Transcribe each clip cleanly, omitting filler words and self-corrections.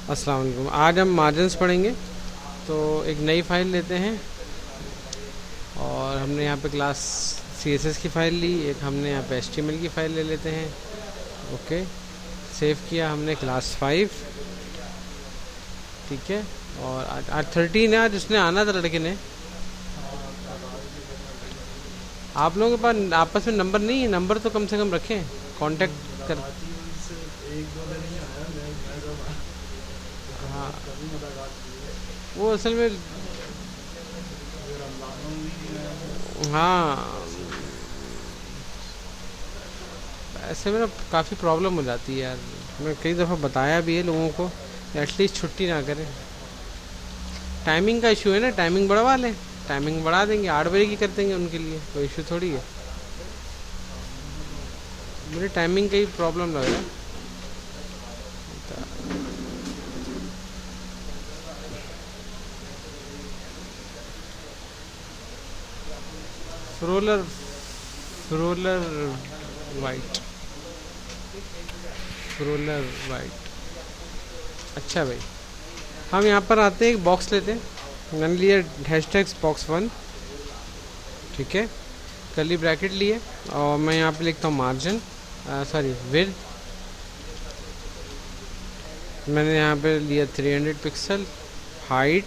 अस्सलाम वालेकुम। आज हम मार्जिन्स पढ़ेंगे। तो एक नई फ़ाइल लेते हैं और हमने यहाँ पे क्लास CSS की फ़ाइल ली, एक हमने यहाँ पे HTML की फ़ाइल ले लेते हैं। ओके, सेव किया हमने क्लास 5। ठीक है। और आज आज 13 है, आज उसने आना था लड़के ने। आप लोगों के पास आपस में नंबर नहीं है? नंबर तो कम से कम रखें, कांटेक्ट कर। हाँ, वो असल में, हाँ, ऐसे में ना काफ़ी प्रॉब्लम हो जाती है यार। मैं कई दफ़ा बताया भी है लोगों को, एटलीस्ट छुट्टी ना करें। टाइमिंग का इशू है ना, टाइमिंग बढ़वा लें। टाइमिंग बढ़ा देंगे, 8 बजे की कर देंगे, उनके लिए कोई इशू थोड़ी है। मुझे टाइमिंग का ही प्रॉब्लम लग रहा है। फ्रोलर फ्रोलर वाइट, फ्रोलर वाइट। अच्छा भाई, हम यहाँ पर आते हैं, एक बॉक्स लेते हैं। मैंने लिया हैशटैग्स box1। ठीक है, कर्ली ब्रैकेट लिए और मैं यहाँ पे लिखता हूँ मार्जिन, सॉरी विड्थ। मैंने यहाँ पे लिया 300 पिक्सल। Height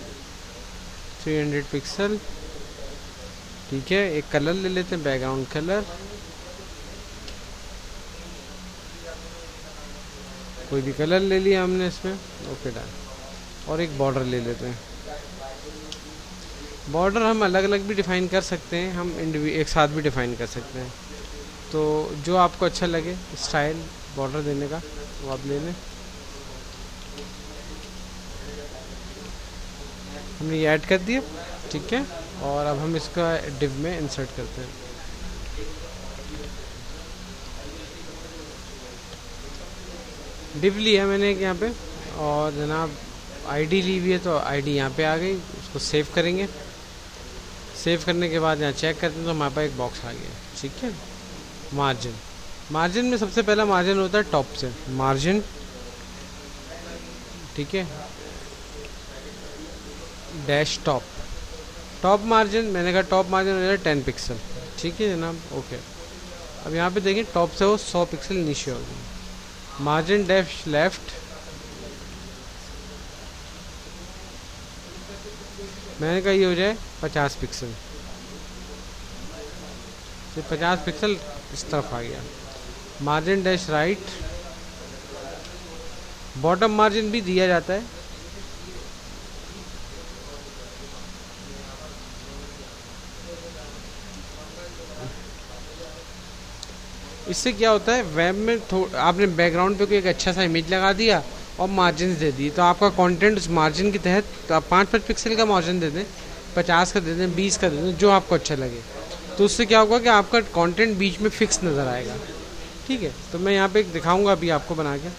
300 pixel. ठीक है, एक कलर ले लेते हैं, बैकग्राउंड कलर कोई भी कलर ले लिया हमने इसमें। Okay done. और एक बॉर्डर ले लेते हैं। बॉर्डर हम अलग अलग भी डिफ़ाइन कर सकते हैं, हम एक साथ भी डिफ़ाइन कर सकते हैं। तो जो आपको अच्छा लगे स्टाइल बॉर्डर देने का वो आप ले लें। हमने ये ऐड कर दिया। ठीक है, और अब हम इसका डिव में इंसर्ट करते हैं। डिव लिया मैंने एक यहाँ पे, और जनाब आईडी ली हुई है, तो आईडी यहाँ पे आ गई। उसको सेव करेंगे। सेव करने के बाद यहाँ चेक करते हैं तो हमारे पास एक बॉक्स आ गया। ठीक है, मार्जिन। मार्जिन में सबसे पहला मार्जिन होता है टॉप से, मार्जिन। ठीक है, डैश टॉप। टॉप मार्जिन, मैंने कहा टॉप मार्जिन हो जाए 10 पिक्सल। ठीक है जनाब, ओके। अब यहाँ पे देखिए टॉप से वो 100 पिक्सल नीचे हो गई। मार्जिन डैश लेफ्ट, मैंने कहा ये हो जाए 50 पिक्सल। तो 50 पिक्सल इस तरफ आ गया। Margin dash right, bottom margin भी दिया जाता है। इससे क्या होता है, वेब में आपने बैकग्राउंड पे कोई एक अच्छा सा इमेज लगा दिया और मार्जिन दे दी, तो आपका कंटेंट उस मार्जिन के तहत, तो आप 5-5 पिक्सल का मार्जिन दे दें, 50 का दे दें, 20 का दे दें, जो आपको अच्छा लगे। तो उससे क्या होगा कि आपका कंटेंट बीच में फिक्स नज़र आएगा। ठीक है, तो मैं यहाँ पे एक दिखाऊंगा अभी आपको बना के।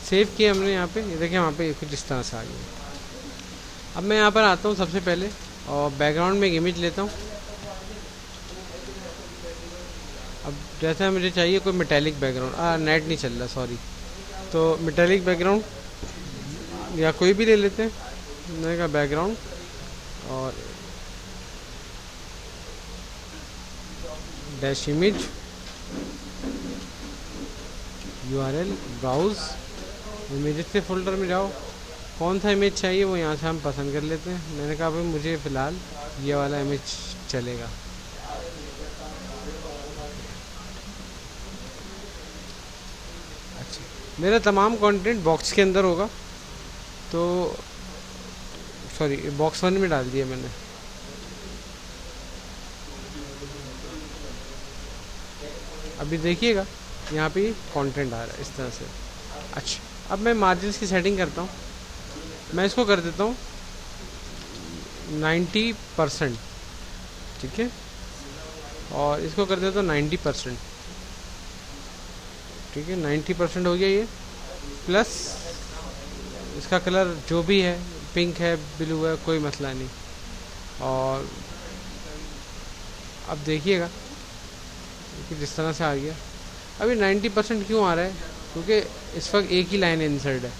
सेव किया हमने यहाँ पे, ये देखिए वहाँ पे कुछ इस तरह से आ गया। अब मैं यहाँ पर आता हूँ सबसे पहले, और बैकग्राउंड में एक इमेज लेता हूँ। अब जैसा मुझे चाहिए कोई मेटेलिक बैकग्राउंड, नेट नहीं चल रहा, सॉरी। तो मेटेलिक बैकग्राउंड या कोई भी ले लेते हैं। मैंने कहा बैकग्राउंड, और dash image, URL, browse images के फोल्डर में जाओ। कौन सा इमेज चाहिए वो यहाँ से हम पसंद कर लेते हैं। मैंने कहा भाई मुझे फ़िलहाल ये वाला इमेज चलेगा। अच्छा, मेरा तमाम कंटेंट बॉक्स के अंदर होगा, तो सॉरी box1 में डाल दिया मैंने। अभी देखिएगा यहाँ पे कंटेंट आ रहा है इस तरह से। अच्छा, अब मैं मार्जिन की सेटिंग करता हूँ। मैं इसको कर देता हूँ 90%। ठीक है, और इसको कर देता हूँ 90%। ठीक है, 90% हो गया ये। प्लस इसका कलर जो भी है, पिंक है, ब्लू है, कोई मसला नहीं। और अब देखिएगा कि जिस तरह से आ गया। अभी 90% क्यों आ रहा है, क्योंकि इस वक्त एक ही लाइन इंसर्ट है,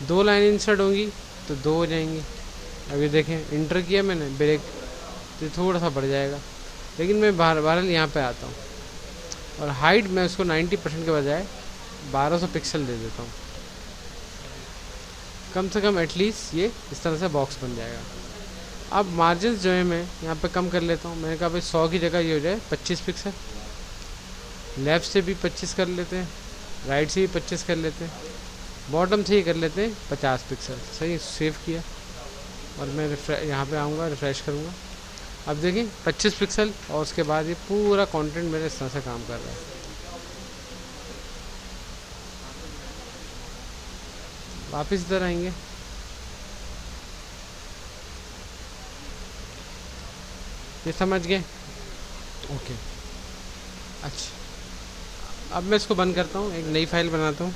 2 लाइन इंसर्ट होंगी तो 2 हो जाएंगी। अभी देखें इंटर किया मैंने ब्रेक, तो थोड़ा सा बढ़ जाएगा, लेकिन मैं बहरहाल यहाँ पे आता हूँ और हाइट मैं उसको 90% के बजाय 1200 पिक्सल दे देता हूँ, कम से कम एटलीस्ट ये इस तरह से बॉक्स बन जाएगा। अब मार्जिन जो है मैं यहाँ पे कम कर लेता हूँ। मैंने कहा भाई 100 की जगह ये हो जाए 25 पिक्सल, लेफ़्ट से भी 25 कर लेते हैं, राइट से भी 25 कर लेते हैं, बॉटम से ही कर लेते हैं 50 पिक्सल। सही, सेव किया और मैं यहाँ पे आऊँगा, रिफ़्रेश करूँगा। अब देखिए 25 पिक्सल और उसके बाद ये पूरा कंटेंट मेरे इस तरह से काम कर रहा है। वापस इधर आएंगे, ये समझ गए? ओके, अच्छा। अब मैं इसको बंद करता हूँ, एक नई फाइल बनाता हूँ।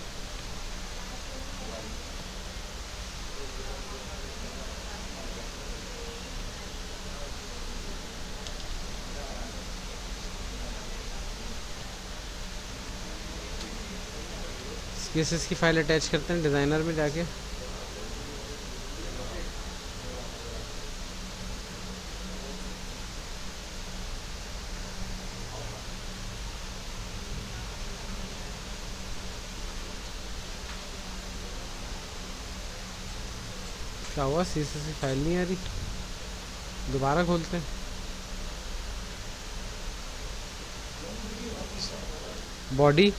CSS की फाइल अटैच करते हैं डिज़ाइनर में जाके। क्या हुआ, CSS की फाइल नहीं आ रही? दोबारा खोलते हैं। बॉडी,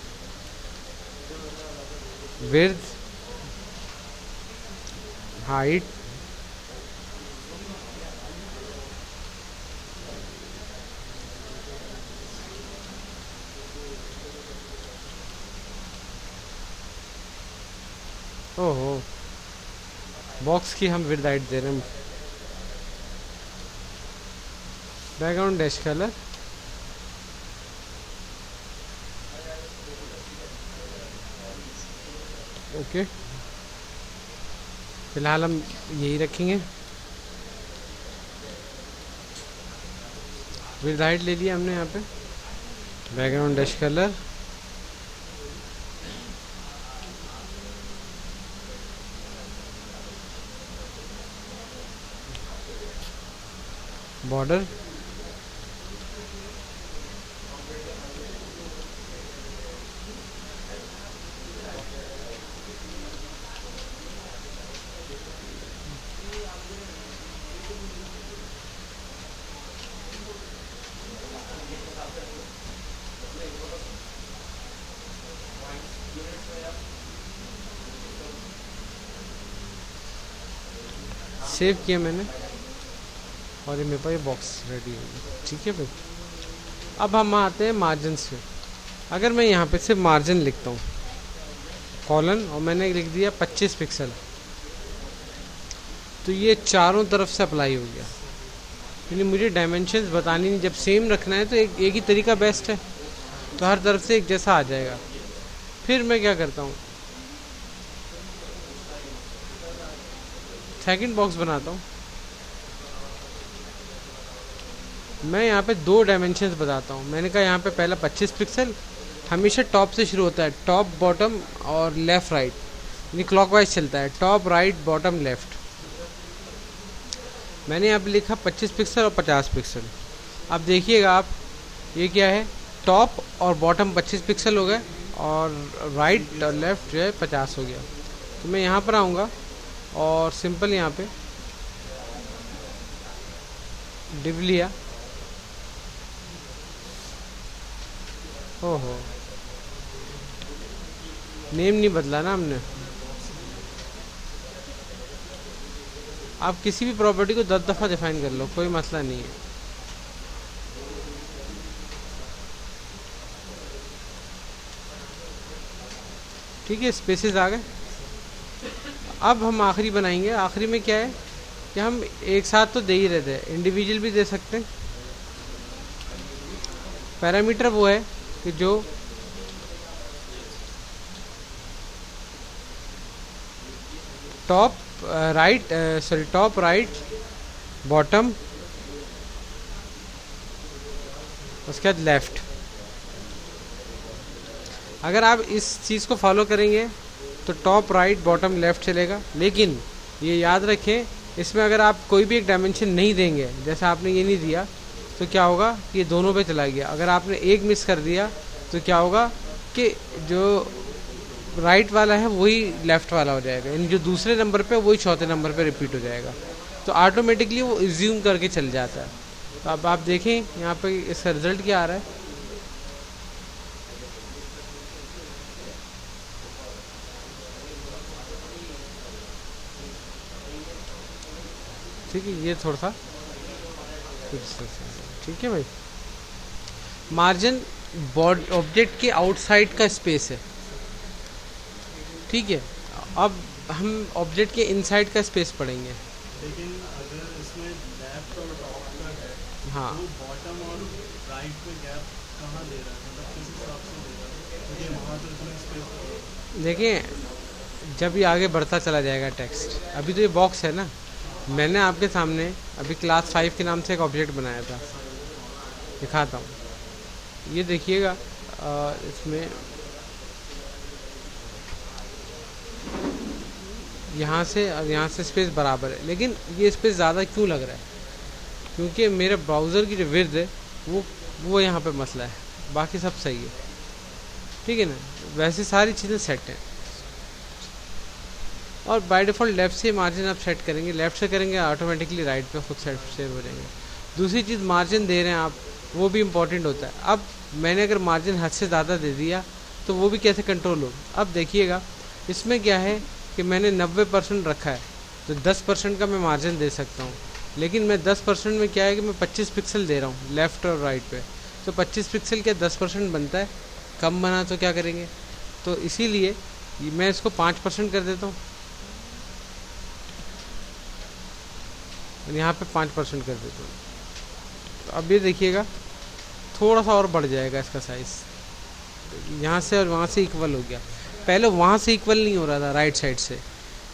विड्थ, हाइट, ओहो, बॉक्स की हम विड्थ हाइट दे रहे हैं। बैकग्राउंड डैश कलर, ओके, फिलहाल हम यही रखेंगे। विड्थ हाइट ले लिया हमने यहाँ पे, background dash colour, border, save किया मैंने और ये मेरे पास ये बॉक्स रेडी हो गया। ठीक है भाई, अब हम आते हैं मार्जिन से। अगर मैं यहाँ पे सिर्फ मार्जिन लिखता हूँ कॉलन और मैंने लिख दिया 25 पिक्सल, तो ये चारों तरफ से अप्लाई हो गया। यानी मुझे डायमेंशंस बतानी नहीं, जब सेम रखना है तो एक ही तरीका बेस्ट है, तो हर तरफ से एक जैसा आ जाएगा। फिर मैं क्या करता हूँ, सेकंड बॉक्स बनाता हूँ। मैं यहाँ पे 2 डायमेंशंस बताता हूँ। मैंने कहा यहाँ पे पहला 25 पिक्सल, हमेशा टॉप से शुरू होता है, टॉप बॉटम और लेफ़्ट राइट, यानी क्लॉकवाइज चलता है, टॉप राइट बॉटम लेफ़्ट। मैंने यहाँ पे लिखा 25 पिक्सल और 50 पिक्सल। अब देखिएगा आप, ये क्या है, टॉप और बॉटम 25 पिक्सल हो गए और राइट और लेफ़्ट जो है 50 हो गया। तो मैं यहाँ पर आऊँगा और सिंपल यहाँ पे डिव लिया। ओहो, नेम नहीं बदला ना हमने। आप किसी भी प्रॉपर्टी को 10 दफ़ा डिफाइन कर लो, कोई मसला नहीं है। ठीक है, स्पेसेस आ गए। अब हम आखिरी बनाएंगे। आखिरी में क्या है कि हम एक साथ तो दे ही रहते हैं, इंडिविजुअल भी दे सकते हैं। पैरामीटर वो है कि जो top right top right bottom उसके बाद लेफ़्ट अगर आप इस चीज़ को फॉलो करेंगे तो टॉप राइट बॉटम लेफ़्ट चलेगा। लेकिन ये याद रखें, इसमें अगर आप कोई भी एक डायमेंशन नहीं देंगे, जैसे आपने ये नहीं दिया, तो क्या होगा कि ये दोनों पे चला गया। अगर आपने एक मिस कर दिया तो क्या होगा कि जो राइट वाला है वही लेफ़्ट वाला हो जाएगा, यानी जो दूसरे नंबर पे वही चौथे नंबर पे रिपीट हो जाएगा। तो ऑटोमेटिकली वो एज्यूम करके चल जाता है। तो अब आप देखें यहाँ पे इसका रिज़ल्ट क्या आ रहा है। ठीक है, ये थोड़ा सा ठीक है भाई। मार्जिन ऑब्जेक्ट के आउटसाइड का स्पेस है, ठीक है। अब हम ऑब्जेक्ट के इनसाइड का स्पेस पढ़ेंगे। लेकिन अगर इसमें लेफ्ट और टॉप का है, हाँ, तो बॉटम और राइट पे गैप कहाँ दे रहा है, मतलब किस हिसाब से दे रहा है, क्योंकि वहाँ तो इतना स्पेस। देखिए जब ये आगे बढ़ता चला जाएगा टेक्स्ट, अभी तो ये बॉक्स है ना। मैंने आपके सामने अभी क्लास 5 के नाम से एक ऑब्जेक्ट बनाया था, दिखाता हूँ। ये देखिएगा, इसमें यहाँ से और यहाँ से स्पेस बराबर है, लेकिन ये स्पेस ज़्यादा क्यों लग रहा है? क्योंकि मेरे ब्राउज़र की जो विड्थ है वो यहाँ पे मसला है, बाकी सब सही है, ठीक है ना। वैसे सारी चीज़ें सेट हैं। और बाय डिफ़ॉल्ट लेफ़्ट से मार्जिन आप सेट करेंगे, लेफ़्ट से करेंगे ऑटोमेटिकली राइट पे खुद सेव हो जाएंगे। दूसरी चीज़ मार्जिन दे रहे हैं आप, वो भी इम्पॉर्टेंट होता है। अब मैंने अगर मार्जिन हद से ज़्यादा दे दिया तो वो भी कैसे कंट्रोल हो। अब देखिएगा इसमें क्या है कि मैंने 90% रखा है, तो 10% का मैं मार्जिन दे सकता हूँ। लेकिन मैं 10% में क्या है कि मैं 25 पिक्सल दे रहा हूँ लेफ़्ट और राइट पे, तो 25 पिक्सल क्या 10% बनता है, कम बना तो क्या करेंगे। तो इसीलिए मैं इसको 5% कर देता हूँ, यहाँ पे 5% कर देता हूँ। तो अब ये देखिएगा थोड़ा सा और बढ़ जाएगा इसका साइज़, यहाँ से और वहाँ से इक्वल हो गया। पहले वहाँ से इक्वल नहीं हो रहा था राइट साइड से,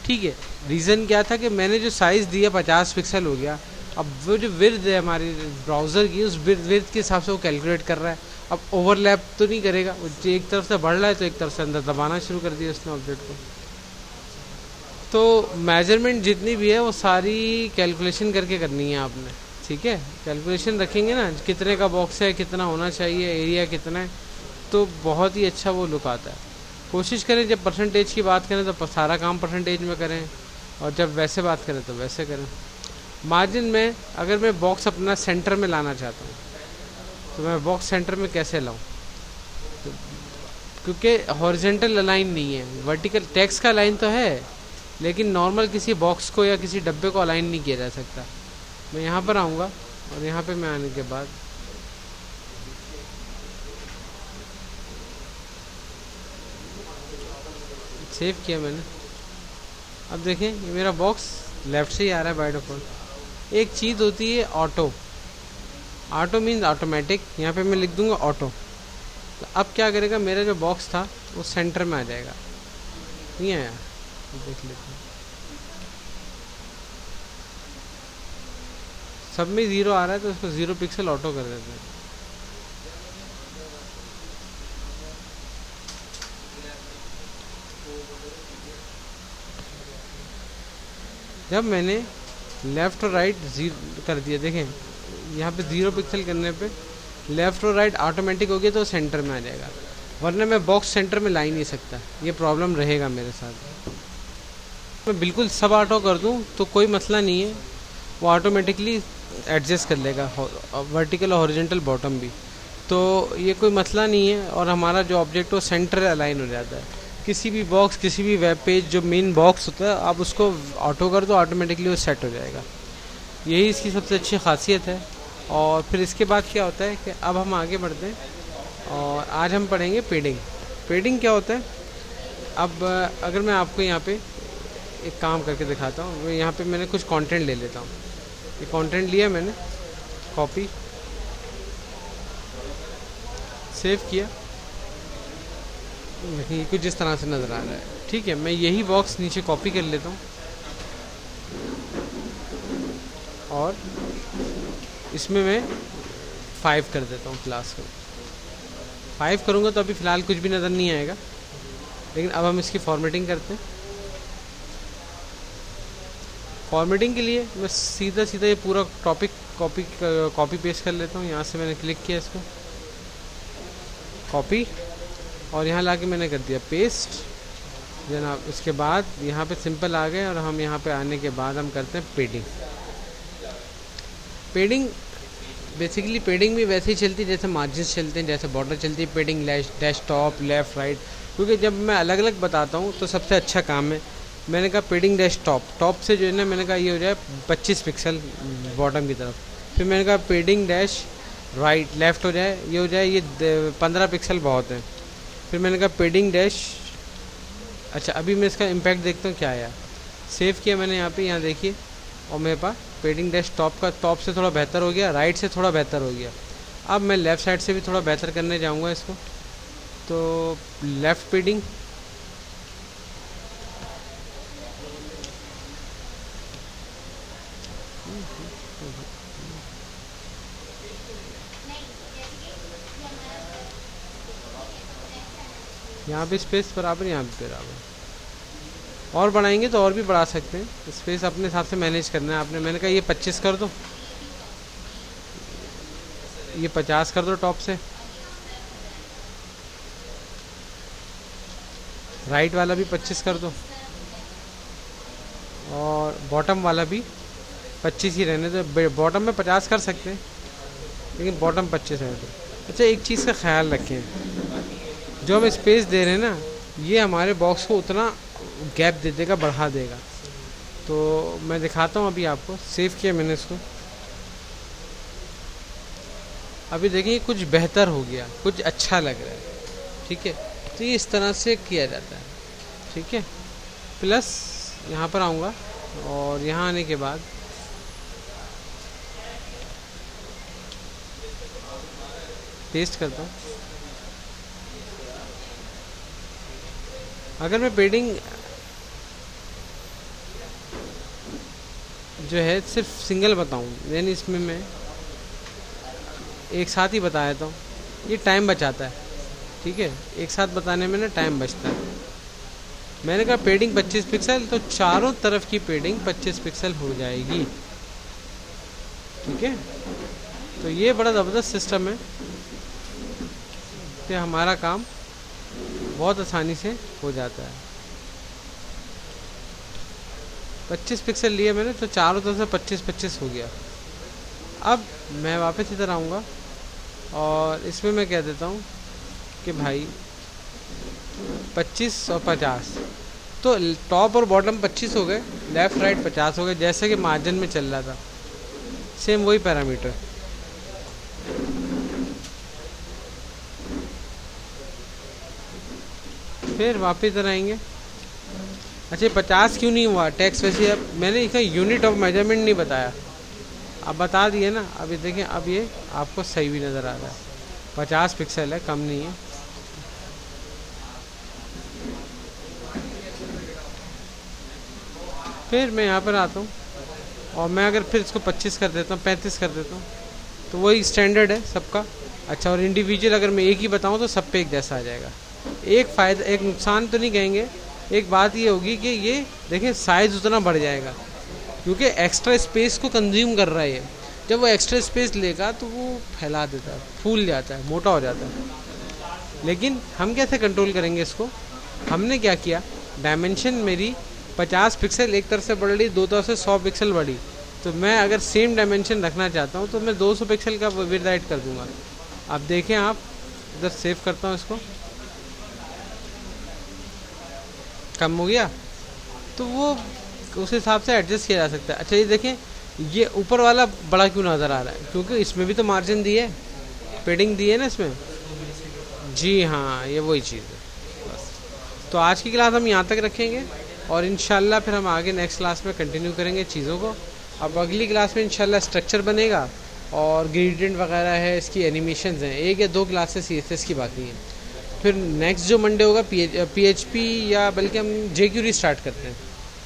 ठीक है। रीज़न क्या था कि मैंने जो साइज़ दिया 50 पिक्सल हो गया। अब वो जो विड्थ है हमारी ब्राउज़र की, उस विड्थ के हिसाब से वो कैलकुलेट कर रहा है। अब ओवरलैप तो नहीं करेगा, वो एक तरफ से बढ़ रहा है तो एक तरफ से अंदर दबाना शुरू कर दिया उसने ऑब्जेक्ट को। तो मेजरमेंट जितनी भी है वो सारी कैलकुलेशन करके करनी है आपने, ठीक है। कैलकुलेशन रखेंगे ना, कितने का बॉक्स है, कितना होना चाहिए, एरिया कितना है, तो बहुत ही अच्छा वो लुक आता है। कोशिश करें जब परसेंटेज की बात करें तो सारा काम परसेंटेज में करें, और जब वैसे बात करें तो वैसे करें। मार्जिन में अगर मैं बॉक्स अपना सेंटर में लाना चाहता हूँ तो मैं बॉक्स सेंटर में कैसे लाऊँ, तो क्योंकि हॉरिजेंटल अलाइन नहीं है, वर्टिकल टेक्स्ट का अलाइन तो है, लेकिन नॉर्मल किसी बॉक्स को या किसी डब्बे को अलाइन नहीं किया जा सकता। मैं यहाँ पर आऊँगा और यहाँ पे मैं आने के बाद सेव किया मैंने। अब देखें ये मेरा बॉक्स लेफ़्ट से ही आ रहा है बाय डिफ़ॉल्ट। एक चीज़ होती है ऑटो, ऑटो मीन्स ऑटोमेटिक, यहाँ पे मैं लिख दूँगा ऑटो। तो अब क्या करेगा, मेरा जो बॉक्स था वो सेंटर में आ जाएगा। नहीं आया, देख लेते हैं। सब में 0 आ रहा है तो उसको 0 पिक्सल ऑटो कर देते हैं। जब मैंने लेफ़्ट और राइट 0 कर दिया, देखें यहाँ पे 0 पिक्सल करने पे लेफ़्ट और राइट ऑटोमेटिक हो गया तो सेंटर में आ जाएगा, वरना मैं बॉक्स सेंटर में ला ही नहीं सकता। ये प्रॉब्लम रहेगा मेरे साथ। मैं बिल्कुल सब ऑटो कर दूँ तो कोई मसला नहीं है, वो ऑटोमेटिकली एडजस्ट कर लेगा वर्टिकल और हॉरिजॉन्टल बॉटम भी, तो ये कोई मसला नहीं है। और हमारा जो ऑब्जेक्ट वो सेंटर अलाइन हो जाता है। किसी भी बॉक्स, किसी भी वेब पेज जो मेन बॉक्स होता है, आप उसको ऑटो कर दो, ऑटोमेटिकली वो सेट हो जाएगा। यही इसकी सबसे अच्छी खासियत है। और फिर इसके बाद क्या होता है कि अब हम आगे बढ़ते हैं और आज हम पढ़ेंगे पेडिंग। पेडिंग क्या होता है, अब अगर मैं आपको यहाँ पे एक काम करके दिखाता हूँ। यहाँ पे मैंने कुछ कंटेंट ले लेता हूँ। ये कंटेंट लिया मैंने, कॉपी, सेव किया, ये कुछ इस तरह से नज़र आ रहा है, ठीक है। मैं यही बॉक्स नीचे कॉपी कर लेता हूँ और इसमें मैं 5 कर देता हूँ क्लास को। 5 करूँगा तो अभी फ़िलहाल कुछ भी नज़र नहीं आएगा, लेकिन अब हम इसकी फॉर्मेटिंग करते हैं। फॉर्मेटिंग के लिए मैं सीधा सीधा ये पूरा टॉपिक कॉपी पेस्ट कर लेता हूँ। यहाँ से मैंने क्लिक किया इसको, कॉपी, और यहाँ लाके मैंने कर दिया पेस्ट जनाब। इसके बाद यहाँ पे सिंपल आ गए, और हम यहाँ पे आने के बाद हम करते हैं पेडिंग। पेडिंग बेसिकली पेडिंग भी वैसे ही चलती है जैसे मार्जिन्स चलते हैं, जैसे बॉर्डर चलती है। पेडिंग डैश टॉप, लेफ़्ट, राइट, क्योंकि जब मैं अलग अलग बताता हूँ तो सबसे अच्छा काम है। मैंने कहा पेडिंग डैश टॉप से जो है ना, मैंने कहा ये हो जाए 25 पिक्सल बॉटम की तरफ। फिर मैंने कहा पेडिंग डैश राइट लेफ़्ट हो जाए, ये हो जाए ये 15 पिक्सल बहुत है। फिर मैंने कहा पेडिंग डैश, अच्छा अभी मैं इसका इम्पैक्ट देखता हूँ क्या आया। सेव किया मैंने यहाँ पे, यहाँ देखिए, और मेरे पास पेडिंग डैश टॉप से थोड़ा बेहतर हो गया, राइट से थोड़ा बेहतर हो गया। अब मैं लेफ़्ट साइड से भी थोड़ा बेहतर करने जाऊँगा इसको, तो लेफ़्ट पेडिंग, यहाँ पे स्पेस बराबर, यहाँ पे बराबर। और बढ़ाएंगे तो और भी बढ़ा सकते हैं, स्पेस अपने हिसाब से मैनेज करना है आपने। मैंने कहा ये 25 कर दो, ये 50 कर दो टॉप से, राइट वाला भी 25 कर दो, और बॉटम वाला भी 25 ही रहने दो। बॉटम में 50 कर सकते हैं, लेकिन बॉटम 25 रहने दो। अच्छा एक चीज़ का ख्याल रखें, जो हम स्पेस दे रहे हैं ना, ये हमारे बॉक्स को उतना गैप दे देगा, बढ़ा देगा। तो मैं दिखाता हूँ अभी आपको। सेव किया मैंने इसको, अभी देखिए कुछ बेहतर हो गया, कुछ अच्छा लग रहा है, ठीक है। तो ये इस तरह से किया जाता है, ठीक है। प्लस यहाँ पर आऊँगा, और यहाँ आने के बाद पेस्ट करता हूँ। अगर मैं पेडिंग जो है सिर्फ सिंगल बताऊँ, यानी इसमें मैं एक साथ ही बता देता हूँ, ये टाइम बचाता है, ठीक है। एक साथ बताने में ना टाइम बचता है। मैंने कहा पेडिंग 25 पिक्सल, तो चारों तरफ की पेडिंग 25 पिक्सल हो जाएगी, ठीक है। तो ये बड़ा ज़बरदस्त सिस्टम है कि हमारा काम बहुत आसानी से हो जाता है। 25 पिक्सल लिए मैंने, तो चारों तरफ से 25-25 हो गया। अब मैं वापस इधर आऊँगा, और इसमें मैं कह देता हूँ कि भाई 25 और 50, तो टॉप और बॉटम 25 हो गए, लेफ़्ट राइट 50 हो गए, जैसे कि मार्जिन में चल रहा था, सेम वही पैरामीटर। फिर वापस इधर आएंगे। अच्छा 50 क्यों नहीं हुआ टैक्स? वैसे अब मैंने इसका यूनिट ऑफ मेजरमेंट नहीं बताया, अब बता दिए ना। अभी देखें, अब ये आपको सही भी नज़र आ रहा है, 50 पिक्सल है, कम नहीं है। फिर मैं यहाँ पर आता हूँ, और मैं अगर फिर इसको 25 कर देता हूँ, 35 कर देता हूँ, तो वही स्टैंडर्ड है सबका। अच्छा, और इंडिविजुअल अगर मैं एक ही बताऊँ तो सब पे एक जैसा आ जाएगा। एक फ़ायदा, एक नुकसान तो नहीं कहेंगे, एक बात ये होगी कि ये देखें साइज़ उतना बढ़ जाएगा, क्योंकि एक्स्ट्रा स्पेस को कंज्यूम कर रहा है ये। जब वो एक्स्ट्रा स्पेस लेगा तो वो फैला देता है, फूल जाता है, मोटा हो जाता है। लेकिन हम कैसे कंट्रोल करेंगे इसको? हमने क्या किया, डायमेंशन मेरी 50 पिक्सल एक तरफ से बढ़ रही, दो तरफ से 100 पिक्सल बढ़ी, तो मैं अगर सेम डायमेंशन रखना चाहता हूँ तो मैं 200 पिक्सल का विड्थ हाइट कर दूँगा। अब देखें आप, इधर सेव करता हूँ इसको, कम हो गया, तो वो उस हिसाब से एडजस्ट किया जा सकता है। अच्छा ये देखें, ये ऊपर वाला बड़ा क्यों नज़र आ रहा है? क्योंकि इसमें भी तो मार्जिन दी है, पेडिंग दी है ना इसमें। जी हाँ, ये वही चीज़ है बस। तो आज की क्लास हम यहाँ तक रखेंगे, और इंशाल्लाह फिर हम आगे नेक्स्ट क्लास में कंटिन्यू करेंगे चीज़ों को। अब अगली क्लास में इंशाल्लाह स्ट्रक्चर बनेगा, और ग्रेडियंट वगैरह है, इसकी एनिमेशंस हैं। 1 या 2 क्लासेस CSS की बाकी हैं। फिर नेक्स्ट जो मंडे होगा PHP, या बल्कि हम jQuery स्टार्ट करते हैं,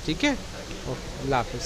ठीक है। ओके, अल्लाह हाफ़िज़।